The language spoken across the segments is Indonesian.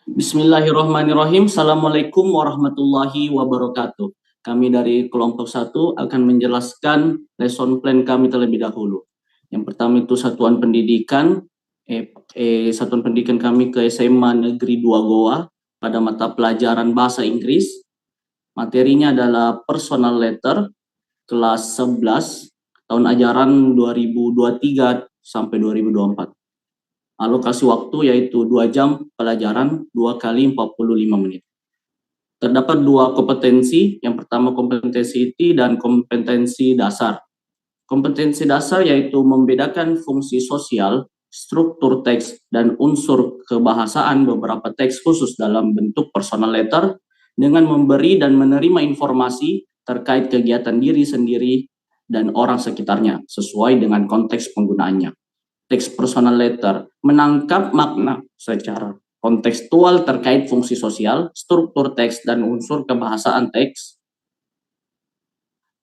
Bismillahirrahmanirrahim. Assalamualaikum warahmatullahi wabarakatuh. Kami dari kelompok 1 akan menjelaskan lesson plan kami terlebih dahulu. Yang pertama itu satuan pendidikan kami ke SMA Negeri 2 Goa pada mata pelajaran bahasa Inggris. Materinya adalah personal letter kelas 11 tahun ajaran 2023 sampai 2024. Alokasi waktu yaitu 2 jam pelajaran 2 kali 45 menit. Terdapat 2 kompetensi, yang pertama kompetensi inti dan kompetensi dasar. Kompetensi dasar yaitu membedakan fungsi sosial, struktur teks, dan unsur kebahasaan beberapa teks khusus dalam bentuk personal letter dengan memberi dan menerima informasi terkait kegiatan diri sendiri dan orang sekitarnya sesuai dengan konteks penggunaannya. Teks personal letter menangkap makna secara kontekstual terkait fungsi sosial, struktur teks, dan unsur kebahasaan teks.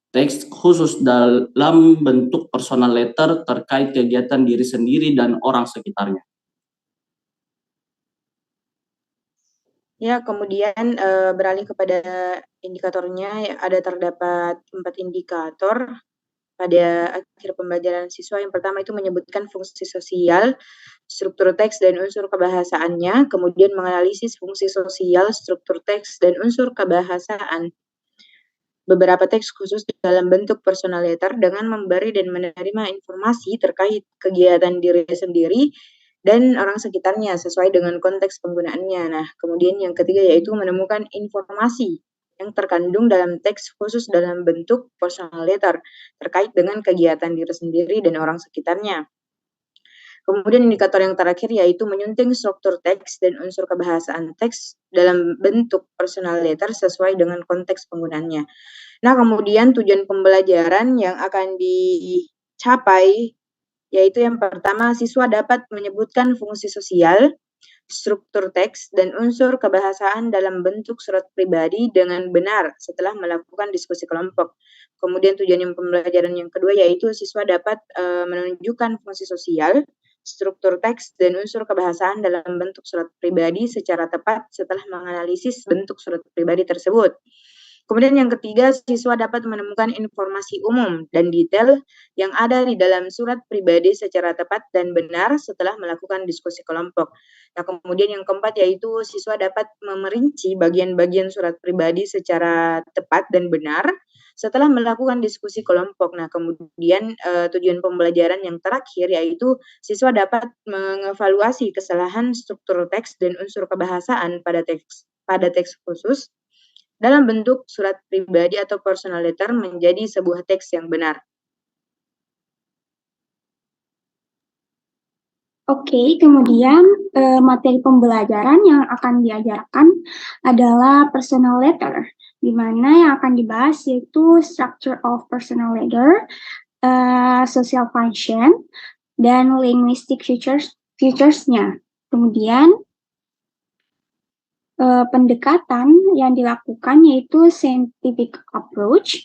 Teks khusus dalam bentuk personal letter terkait kegiatan diri sendiri dan orang sekitarnya. Ya, kemudian beralih kepada indikatornya, terdapat 4 indikator pada akhir pembelajaran siswa. Yang pertama itu menyebutkan fungsi sosial, struktur teks, dan unsur kebahasaannya, kemudian menganalisis fungsi sosial, struktur teks, dan unsur kebahasaan beberapa teks khusus dalam bentuk personal letter dengan memberi dan menerima informasi terkait kegiatan diri sendiri dan orang sekitarnya sesuai dengan konteks penggunaannya. Nah, kemudian yang ketiga yaitu menemukan informasi yang terkandung dalam teks khusus dalam bentuk personal letter terkait dengan kegiatan diri sendiri dan orang sekitarnya. Kemudian indikator yang terakhir yaitu menyunting struktur teks dan unsur kebahasaan teks dalam bentuk personal letter sesuai dengan konteks penggunaannya. Nah, kemudian tujuan pembelajaran yang akan dicapai yaitu yang pertama, siswa dapat menyebutkan fungsi sosial, struktur teks, dan unsur kebahasaan dalam bentuk surat pribadi dengan benar setelah melakukan diskusi kelompok. Kemudian tujuan pembelajaran yang kedua yaitu siswa dapat menunjukkan fungsi sosial, struktur teks, dan unsur kebahasaan dalam bentuk surat pribadi secara tepat setelah menganalisis bentuk surat pribadi tersebut. Kemudian yang ketiga, siswa dapat menemukan informasi umum dan detail yang ada di dalam surat pribadi secara tepat dan benar setelah melakukan diskusi kelompok. Nah, kemudian yang keempat yaitu siswa dapat memerinci bagian-bagian surat pribadi secara tepat dan benar setelah melakukan diskusi kelompok. Nah, kemudian tujuan pembelajaran yang terakhir yaitu siswa dapat mengevaluasi kesalahan struktur teks dan unsur kebahasaan pada teks khusus dalam bentuk surat pribadi atau personal letter menjadi sebuah teks yang benar. Oke, kemudian materi pembelajaran yang akan diajarkan adalah personal letter, di mana yang akan dibahas yaitu structure of personal letter, social function, dan linguistic features-nya. Kemudian pendekatan yang dilakukan yaitu scientific approach,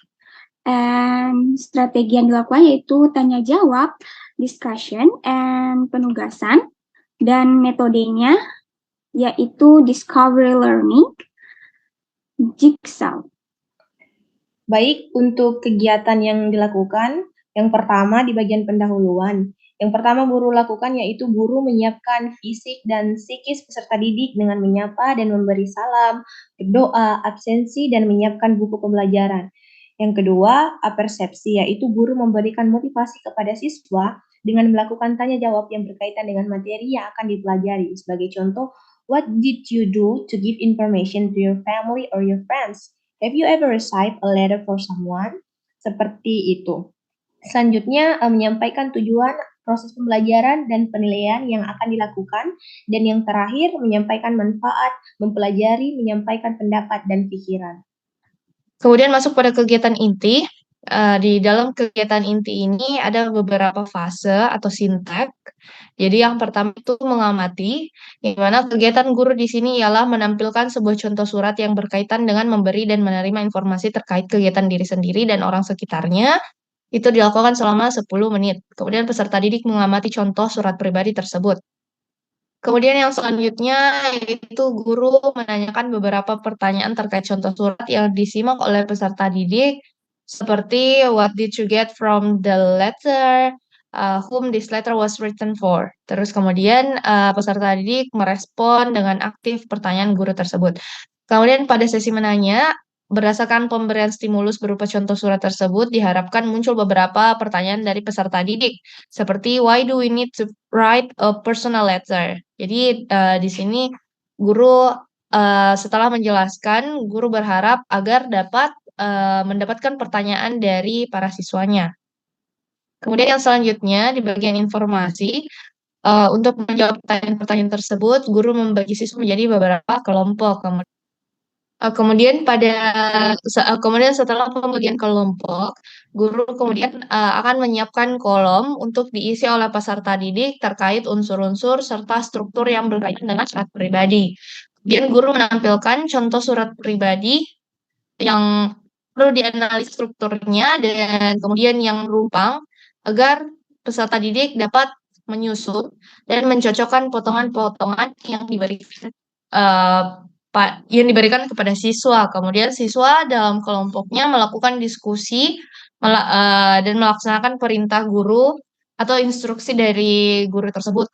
and strategi yang dilakukan yaitu tanya jawab, discussion, and penugasan, dan metodenya yaitu discovery learning, jigsaw. Baik, untuk kegiatan yang dilakukan, yang pertama di bagian pendahuluan. Yang pertama guru lakukan yaitu guru menyiapkan fisik dan psikis peserta didik dengan menyapa dan memberi salam, berdoa, absensi, dan menyiapkan buku pembelajaran. Yang kedua, apersepsi, yaitu guru memberikan motivasi kepada siswa dengan melakukan tanya jawab yang berkaitan dengan materi yang akan dipelajari. Sebagai contoh, what did you do to give information to your family or your friends? Have you ever received a letter for someone? Seperti itu. Selanjutnya, menyampaikan tujuan proses pembelajaran dan penilaian yang akan dilakukan. Dan yang terakhir, menyampaikan manfaat, mempelajari, menyampaikan pendapat dan pikiran. Kemudian masuk pada kegiatan inti. Di dalam kegiatan inti ini ada beberapa fase atau sintak. Jadi yang pertama itu mengamati, di mana kegiatan guru di sini ialah menampilkan sebuah contoh surat yang berkaitan dengan memberi dan menerima informasi terkait kegiatan diri sendiri dan orang sekitarnya. Itu dilakukan selama 10 menit. Kemudian peserta didik mengamati contoh surat pribadi tersebut. Kemudian yang selanjutnya yaitu guru menanyakan beberapa pertanyaan terkait contoh surat yang disimak oleh peserta didik, seperti what did you get from the letter, whom this letter was written for. Terus kemudian peserta didik merespon dengan aktif pertanyaan guru tersebut. Kemudian pada sesi menanya, berdasarkan pemberian stimulus berupa contoh surat tersebut, diharapkan muncul beberapa pertanyaan dari peserta didik, seperti why do we need to write a personal letter? Jadi di sini guru setelah menjelaskan, guru berharap agar dapat mendapatkan pertanyaan dari para siswanya. Kemudian yang selanjutnya di bagian informasi, untuk menjawab pertanyaan-pertanyaan tersebut, guru membagi siswa menjadi beberapa kelompok. Kemudian kemudian setelah pembagian kelompok, guru kemudian akan menyiapkan kolom untuk diisi oleh peserta didik terkait unsur-unsur serta struktur yang berkaitan dengan surat pribadi. Kemudian guru menampilkan contoh surat pribadi yang perlu dianalisis strukturnya dan kemudian yang rumpang agar peserta didik dapat menyusun dan mencocokkan potongan-potongan yang diberikan kepada siswa. Kemudian siswa dalam kelompoknya melakukan diskusi dan melaksanakan perintah guru atau instruksi dari guru tersebut.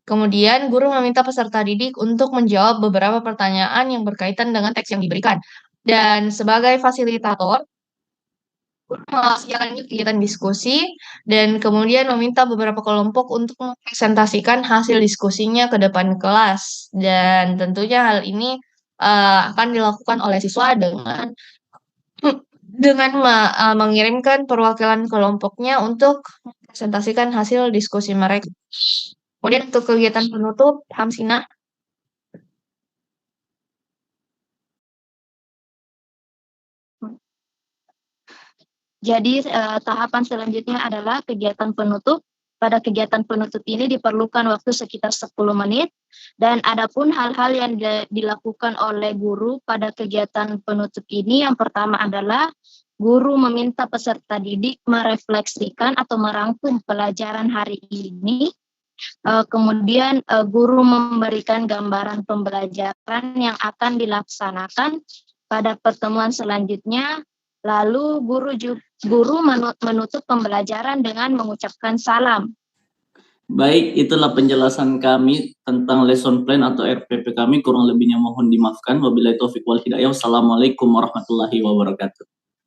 Kemudian guru meminta peserta didik untuk menjawab beberapa pertanyaan yang berkaitan dengan teks yang diberikan. Dan sebagai fasilitator, melaksanakan kegiatan diskusi dan kemudian meminta beberapa kelompok untuk mempresentasikan hasil diskusinya ke depan kelas, dan tentunya hal ini akan dilakukan oleh siswa dengan mengirimkan perwakilan kelompoknya untuk mempresentasikan hasil diskusi mereka. Kemudian untuk kegiatan penutup, Hamsina. Jadi tahapan selanjutnya adalah kegiatan penutup. Pada kegiatan penutup ini diperlukan waktu sekitar 10 menit. Dan adapun hal-hal yang dilakukan oleh guru pada kegiatan penutup ini, yang pertama adalah guru meminta peserta didik merefleksikan atau merangkum pelajaran hari ini. Kemudian guru memberikan gambaran pembelajaran yang akan dilaksanakan pada pertemuan selanjutnya. Lalu guru menutup pembelajaran dengan mengucapkan salam. Baik, itulah penjelasan kami tentang lesson plan atau RPP kami. Kurang lebihnya mohon dimaafkan. Wabillahi taufiq wal hidayah. Wassalamualaikum warahmatullahi wabarakatuh.